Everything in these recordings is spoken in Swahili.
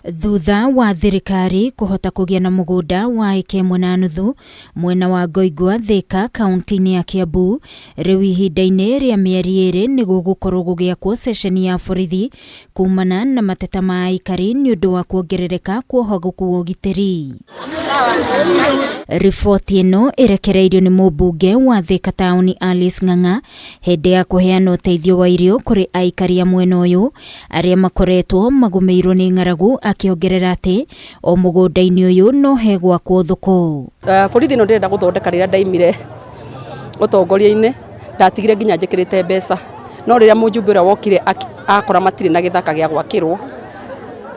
Thutha wa thirikari kuhota kugia na mugunda wa eke 1.5 mwena wa Ngoigua Thika kaunti-ini ya Kiambu, riu ihinda-ini ria mieri 2 ni gugukorwo gugiakwo ceceni ya borithi kumana na mateta ma aikari ni undu wa kuongerereka kwa uhogoku wa ugitiri. Riboti ino irekereirio ni mubunge wa Thika Town Alice Ng'ang'a hindi ya kuheana uteithio wa irio kuri aikari a mwena uyu aria makoretwo magumeirwo ni ng'aragu, akiongerera ati o mugunda-ini uyu no he gwakwo thuku. Borithi no ndirenda guthondeka riria ndaimire utongoria-ini ndatigire nginya njikirite mbeca, no riria mujumbe uria wokire akora matire na githaka gia gwakirwo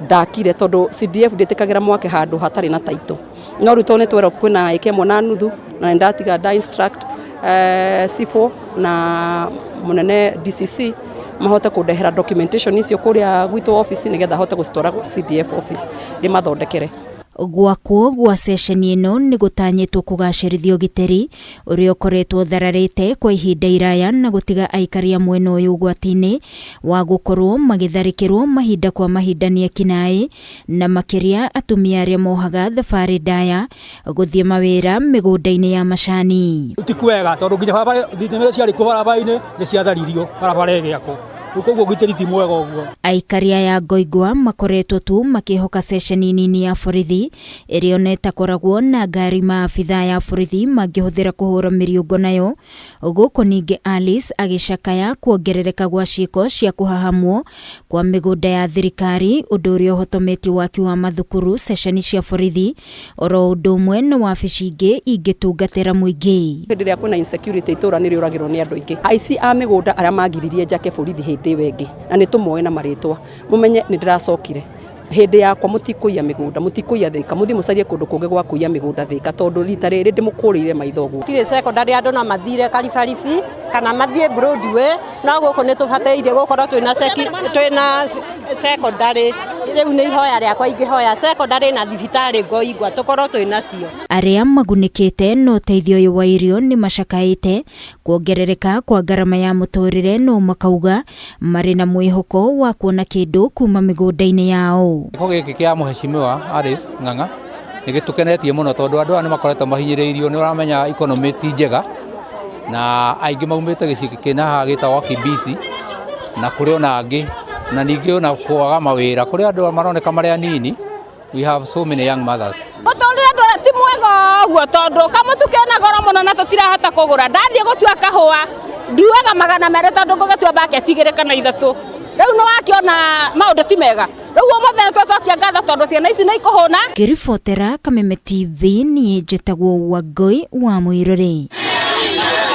ndakire tondu CDF nditikagira mwake handu hatari na taito. No rutone twero kwina eke 1.5 na ndatiga da instruct C4 na munene DCC mahote kudehera documentation icio kuria gwitu office nigetha hote gustwara CDF office rimathondekere. Gwakwo gwa ceceni ino ni gutanyitwo kugacirithio giteri uria ukoretwo thararite kwa ihinda iraya na gutiga aikari a mwena uyu ugwati-ini wa gukorwo magitharikirwo mahinda kwa mahinda ni ekinai na makiria atumia aria mohaga thabari ndaya guthie mawira migunda-ini ya macani. Utikwega tondu nginya baba thitimira ciari ku barabara-ini ni ciatharirio barabara igiakwo ukoguo gitirithi mwega uguo. Aikari aya Ngoigua makoretwo tu makihoka ceceni nini ya borithi iria oneta koragwo na ngari maabitha ya borithi mangihuthira kuhura miriungo nayo. Guku ningi Alice agicakaya kuongerereka gwa ciiko cia kuhahamwo kwa migunda ya thirikari, undu uria uhotometio waki wa mathukuru, ceceni cia borithi oro undu umwe na wabici ingi ingitungatira muingi. Hindi ria kwina insecurity itura ni riuragirwo ni andu ingi, aici a migunda aria magiririe njake borithi hindi wengi na ni tumoe na maritwa mumenye ni ndiracokire hindi yakwa mutikuia migunda, mutikuia Thika, muthi mucarie kundu kungi gwa kuia migunda Thika tondu rita riri ndimukuriire maithogu. Kire secondary andu na mathire Karibaribi kana mathie Broadway, no guku ni tubataire gukorwo twina secondary. Riu ni ihoya riakwa ingihoya secondary na thibitari Ngoigua tukorwo twina cio. Aria magunikite no teithio uyu wa irio ni macakaite kuongerereka kwa garama ya muturire, no makauga mari na mwihoko wa kuona kindu kuma migunda-ini yao. Giko giki kia muheshimiwa Alice Ng'ang'a ni gitukenetie muno tondu andu ni makoretwo mahinyiriirio, ni uramenya economy ti njega na aingi maumite giciki kina ha gitagwo Kibisi na kuri ona angi na ningi ona kwaga mawira kuri andu maroneka mari anini. We have so many young mothers. Muturire ndore ti mwega uguo tondu kamutu kena goro muno na tutirahota kugura. Ndathie gutua kahua ndiuaga 200 tondu ngugitua bucket 2 kana 3. Riu no wakiona maundu ti mega. Riu umuthenya twacokia ngatho tondu ciana ici ni ikuhuna. Kiribotera Kameme TV ni njitagwo Wangui wa Muiruri.